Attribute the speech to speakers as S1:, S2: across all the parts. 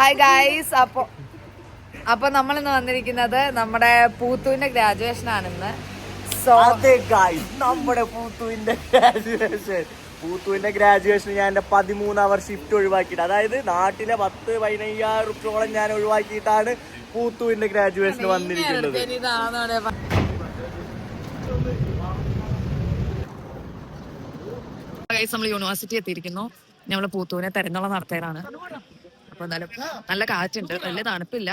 S1: Hi guys. അപ്പൊ നമ്മളിന്ന് വന്നിരിക്കുന്നത് നമ്മുടെ പൂത്തുവിന്റെ ഗ്രാജുവേഷൻ ആണിന്ന്. സോ
S2: നമ്മുടെ പൂത്തുവിന്റെ ഗ്രാജുവേഷൻ ഞാൻ എന്റെ 13 അവർ ഷിഫ്റ്റ് ഒഴിവാക്കിയിട്ട്, അതായത് നാട്ടിലെ 10-15,000 റുപ്യോളം ഞാൻ ഒഴിവാക്കിയിട്ടാണ് പൂത്തുവിന്റെ ഗ്രാജുവേഷൻ വന്നിരിക്കുന്നത്.
S1: നമ്മൾ യൂണിവേഴ്സിറ്റി എത്തിയിരിക്കുന്നു. നമ്മള് പൂത്തുവിനെ തെരഞ്ഞെടുപ്പ് നടത്തിയതാണ്. അപ്പൊ എന്തായാലും നല്ല കാറ്റുണ്ട്, വലിയ തണുപ്പില്ല.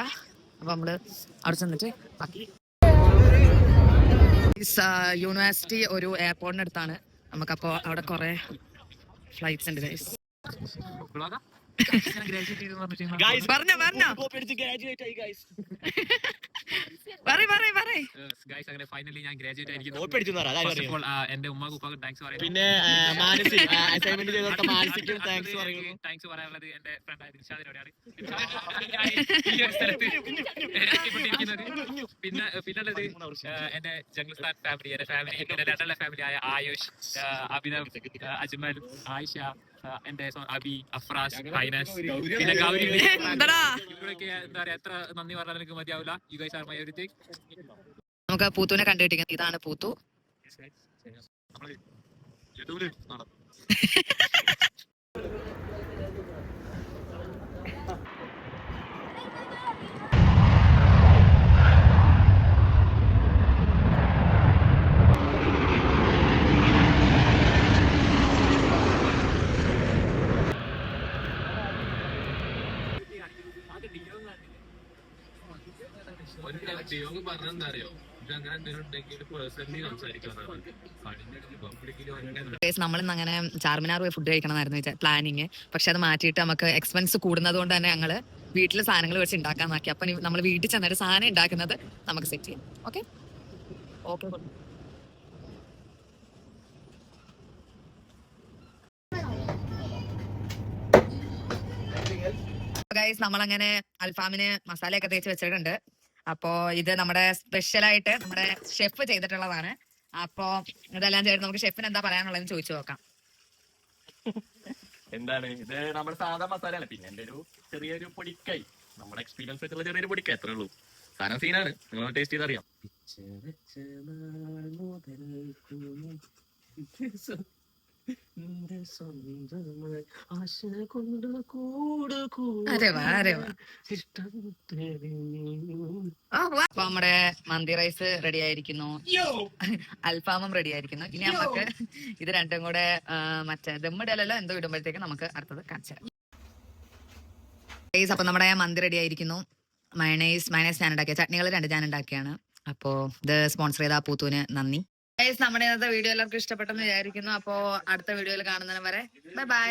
S1: അപ്പൊ നമ്മള് അവിടെ ചെന്നിട്ട് യൂണിവേഴ്സിറ്റി ഒരു എയർപോർട്ടിന് അടുത്താണ്. നമുക്കപ്പോ അവിടെ കുറെ ഫ്ലൈറ്റ്സ് ഉണ്ട് ഗൈസ്.
S3: എന്റെ ഉമ്മാക്കും ഉപ്പാക്കും താങ്ക്സ് പറയുന്നു.
S2: പിന്നെ അസൈൻമെന്റ് ചെയ്ത മാനസിക്കും താങ്ക്സ് പറയുന്നു.
S3: താങ്ക്സ് പറയാനുള്ളത് എന്റെ ഫ്രണ്ട് ദിൽഷാദിനോടാണ്. പിന്നുള്ളത് എന്റെ ജംഗിൾസ്ഥാൻ ഫാമിലി, എന്റെ ഫാമിലി, എന്റെ രണ്ടുള്ള ഫാമിലി ആയ ആയുഷ്, അഭിനവ്, അജ്മൽ, ആയിഷ, എന്റെ അബി, അഫ്രാസ്, ഫൈനാസ്, പിന്നെ ഗൗരി. ഇവരൊക്കെ എന്താ പറയാ, എത്ര നന്ദി പറഞ്ഞാൽ എനിക്ക് മതിയാവില്ല. You guys are my everything.
S1: നമുക്ക് പൂത്തുവിനെ കണ്ടുപിടിക്കുന്നത്. ഇതാണ് പൂത്തു.
S3: പറഞ്ഞെന്താ അറിയോ, ഇതങ്ങനെ എന്തെങ്കിലും ഉണ്ടെങ്കിൽ പേഴ്സണലി സംസാരിക്കണം.
S1: നമ്മളിന്ന് അങ്ങനെ ചാർമിനാർ പോയി ഫുഡ് കഴിക്കണമെന്നായിരുന്നു പ്ലാനിങ്. പക്ഷെ അത് മാറ്റിയിട്ട് നമുക്ക് എക്സ്പെൻസ് കൂടുന്നത് കൊണ്ട് തന്നെ ഞങ്ങള് വീട്ടില് സാധനങ്ങൾ വെച്ച് ഉണ്ടാക്കാൻ നോക്കി. അപ്പൊ നമ്മൾ വീട്ടിൽ ചെന്നിട്ട് സാധനം ഉണ്ടാക്കുന്നത് നമുക്ക് സെറ്റ് ചെയ്യാം. ഓക്കെ ഓക്കെ ഗൈസ്, നമ്മളങ്ങനെ അൽഫാമിന് മസാലയൊക്കെ തേച്ച് വെച്ചിട്ടുണ്ട്. അപ്പോ ഇത് നമ്മുടെ സ്പെഷ്യലായിട്ട് നമ്മുടെ ഷെഫ് ചെയ്തിട്ടുള്ളതാണ്. അപ്പോ ഇതെല്ലാം ചേർത്ത് നമുക്ക് ഷെഫിന് എന്താ പറയാനുള്ളതെന്ന് ചോദിച്ചു നോക്കാം.
S2: എന്താണ് ഇത്? നമ്മുടെ സാധാ മസാലയാണ്. പിന്നെ എന്റെ ഒരു ചെറിയൊരു പൊടിക്കൈ, നമ്മുടെ എക്സ്പീരിയൻസ് വെച്ചുള്ള ചെറിയൊരു പൊടിക്കൈ, അത്രേ ഉള്ളൂ. സാധനം സീനാണ്, നിങ്ങൾ ടേസ്റ്റ് ചെയ്തറിയാം.
S1: അപ്പൊ നമ്മുടെ മന്തി റൈസ് റെഡി ആയിരിക്കുന്നു, അൽഫാമും റെഡി ആയിരിക്കുന്നു. ഇനി നമുക്ക് ഇത് രണ്ടും കൂടെ മറ്റേ ദമ്മിടലല്ലോ എന്തോ ഇടുമ്പോഴത്തേക്ക് നമുക്ക് അടുത്തത് കാണിച്ചു തരാം. അപ്പൊ നമ്മുടെ മന്തി റെഡി ആയിരിക്കുന്നു. മയണൈസ് ഞാൻ ഉണ്ടാക്കിയ ചട്നികൾ 2 ഞാൻ ഉണ്ടാക്കിയാണ്. അപ്പോ ഇത് സ്പോൺസർ ചെയ്ത പൂത്തുവിന് നന്ദി. നമ്മുടെ ഇന്നത്തെ വീഡിയോ എല്ലാവർക്കും ഇഷ്ടപ്പെട്ടെന്ന് വിചാരിക്കുന്നു. അപ്പോ അടുത്ത വീഡിയോയിൽ കാണുന്നതിന് വരെ ബൈ ബൈ.